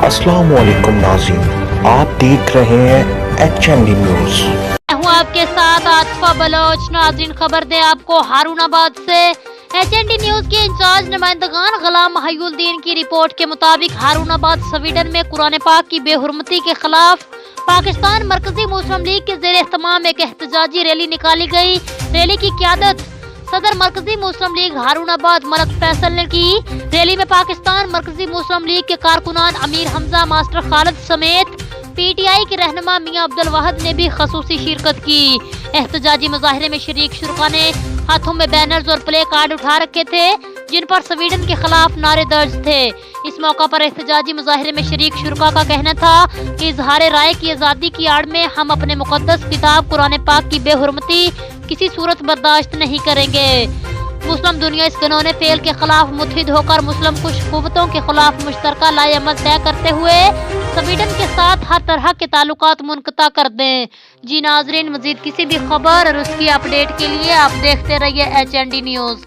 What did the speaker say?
अस्सलाम वालेकुम नाज़रीन, आप देख रहे हैं HND न्यूज़। मैं हूँ आपके साथ आतिफा बलोच। नाज़रीन, खबर दे आपको हारूनाबाद से। HND न्यूज़ के इंचार्ज नुमाइंदगान गुलाम महिउद्दीन की रिपोर्ट के मुताबिक हारूनाबाद स्वीडन में कुरान पाक की बेहुरमती के खिलाफ पाकिस्तान मरकजी मुस्लिम लीग के ज़ेर एहतमाम एक एहतजाजी रैली निकाली गई। रैली की क़यादत सदर मरकजी मुस्लिम लीग हारूनाबाद मलक फैसल ने की। रैली में पाकिस्तान मरकजी मुस्लिम लीग के कारकुनान अमीर हमजा, मास्टर खालिद समेत PTI के रहनुमा मियां अब्दुल वाहिद ने भी खसूसी शिरकत की। एहतजाजी मुजाहरे में शरीक शुरका ने हाथों में बैनर्स और प्ले कार्ड उठा रखे थे जिन पर स्वीडन के खिलाफ नारे दर्ज थे। इस मौका पर एहतजाजी मुजाहरे में शरीक शुरका का कहना था कि इजहार राय की आज़ादी की आड़ में हम अपने मुकद्दस किताब कुरान पाक की बेहुरमती किसी सूरत बर्दाश्त नहीं करेंगे। मुस्लिम दुनिया इस घिनौने फेल के खिलाफ मुत्तहिद होकर मुस्लिम कुछ कुव्वतों के खिलाफ मुश्तरका लाए अमल तय करते हुए स्वीडन के साथ हर तरह के ताल्लुकात मुनक़ता कर दें। जी नाजरीन, मजीद किसी भी खबर और उसकी अपडेट के लिए आप देखते रहिए HND न्यूज़।